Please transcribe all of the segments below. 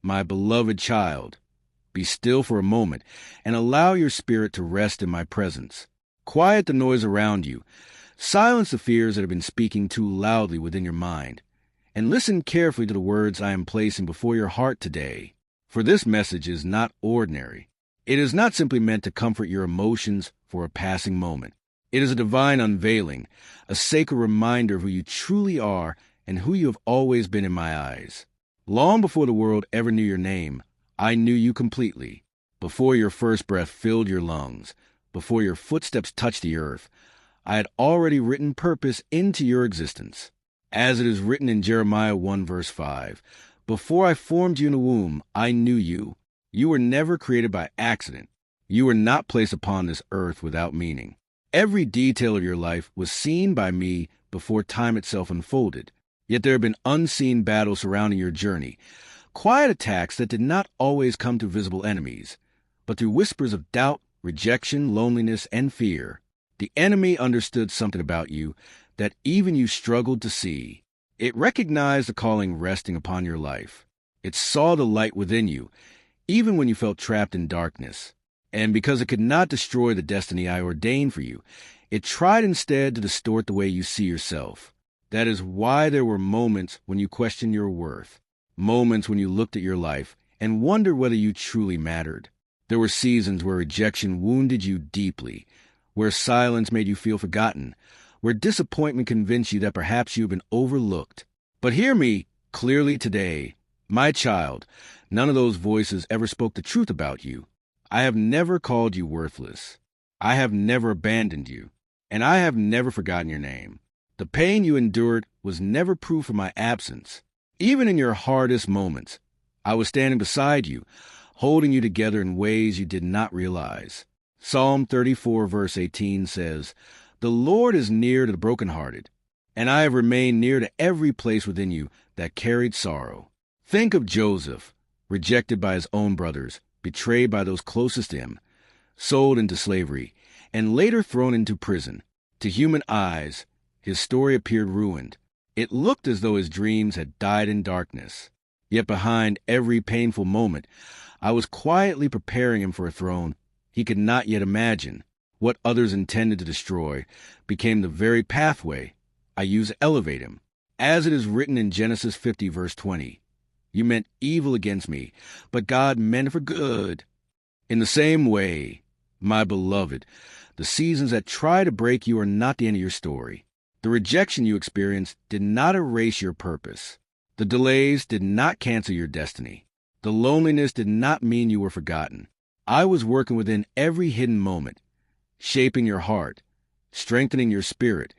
My beloved child, be still for a moment and allow your spirit to rest in my presence. Quiet the noise around you. Silence the fears that have been speaking too loudly within your mind. And listen carefully to the words I am placing before your heart today. For this message is not ordinary. It is not simply meant to comfort your emotions for a passing moment. It is a divine unveiling, a sacred reminder of who you truly are and who you have always been in my eyes. Long before the world ever knew your name, I knew you completely. Before your first breath filled your lungs, before your footsteps touched the earth, I had already written purpose into your existence. As it is written in Jeremiah 1 verse 5, before I formed you in the womb, I knew you. You were never created by accident. You were not placed upon this earth without meaning. Every detail of your life was seen by me before time itself unfolded. Yet there have been unseen battles surrounding your journey, quiet attacks that did not always come through visible enemies, but through whispers of doubt, rejection, loneliness, and fear. The enemy understood something about you that even you struggled to see. It recognized the calling resting upon your life. It saw the light within you, even when you felt trapped in darkness. And because it could not destroy the destiny I ordained for you, it tried instead to distort the way you see yourself. That is why there were moments when you questioned your worth, moments when you looked at your life and wondered whether you truly mattered. There were seasons where rejection wounded you deeply, where silence made you feel forgotten, where disappointment convinced you that perhaps you had been overlooked. But hear me clearly today. My child, none of those voices ever spoke the truth about you. I have never called you worthless. I have never abandoned you, and I have never forgotten your name. The pain you endured was never proof of my absence. Even in your hardest moments, I was standing beside you, holding you together in ways you did not realize. Psalm 34 verse 18 says, "The Lord is near to the brokenhearted, and I have remained near to every place within you that carried sorrow." Think of Joseph, rejected by his own brothers, betrayed by those closest to him, sold into slavery, and later thrown into prison. To human eyes, his story appeared ruined. It looked as though his dreams had died in darkness. Yet behind every painful moment, I was quietly preparing him for a throne he could not yet imagine. What others intended to destroy became the very pathway I used to elevate him. As it is written in Genesis 50 verse 20, "You meant evil against me, but God meant it for good." In the same way, my beloved, the seasons that try to break you are not the end of your story. The rejection you experienced did not erase your purpose. The delays did not cancel your destiny. The loneliness did not mean you were forgotten. I was working within every hidden moment, shaping your heart, strengthening your spirit,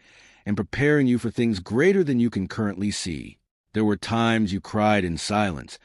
and preparing you for things greater than you can currently see. There were times you cried in silence,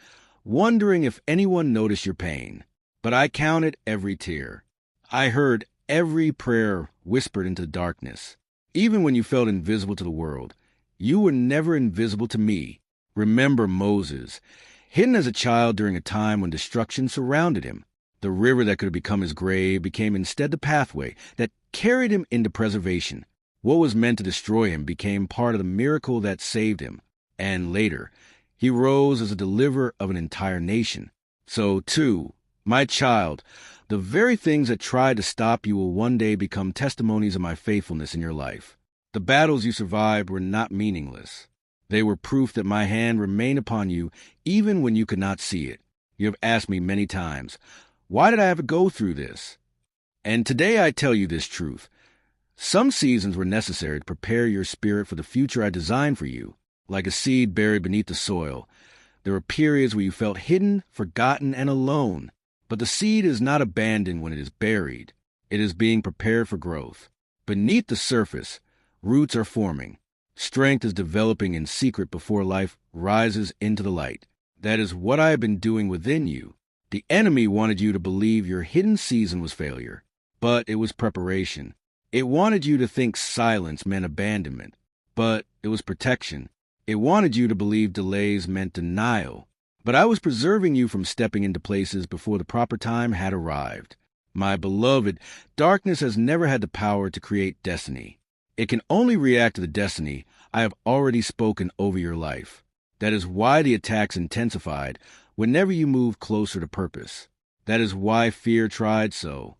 wondering if anyone noticed your pain. But I counted every tear. I heard every prayer whispered into the darkness. Even when you felt invisible to the world, you were never invisible to me. Remember Moses, hidden as a child during a time when destruction surrounded him. The river that could have become his grave became instead the pathway that carried him into preservation. What was meant to destroy him became part of the miracle that saved him. And later, he rose as a deliverer of an entire nation. So, too, my child, the very things that tried to stop you will one day become testimonies of my faithfulness in your life. The battles you survived were not meaningless. They were proof that my hand remained upon you even when you could not see it. You have asked me many times, why did I have to go through this? And today I tell you this truth. Some seasons were necessary to prepare your spirit for the future I designed for you. Like a seed buried beneath the soil, there were periods where you felt hidden, forgotten, and alone. But the seed is not abandoned when it is buried. It is being prepared for growth. Beneath the surface, roots are forming. Strength is developing in secret before life rises into the light. That is what I have been doing within you. The enemy wanted you to believe your hidden season was failure, but it was preparation. It wanted you to think silence meant abandonment, but it was protection. It wanted you to believe delays meant denial. But I was preserving you from stepping into places before the proper time had arrived. My beloved, darkness has never had the power to create destiny. It can only react to the destiny I have already spoken over your life. That is why the attacks intensified whenever you move closer to purpose. That is why fear tried so.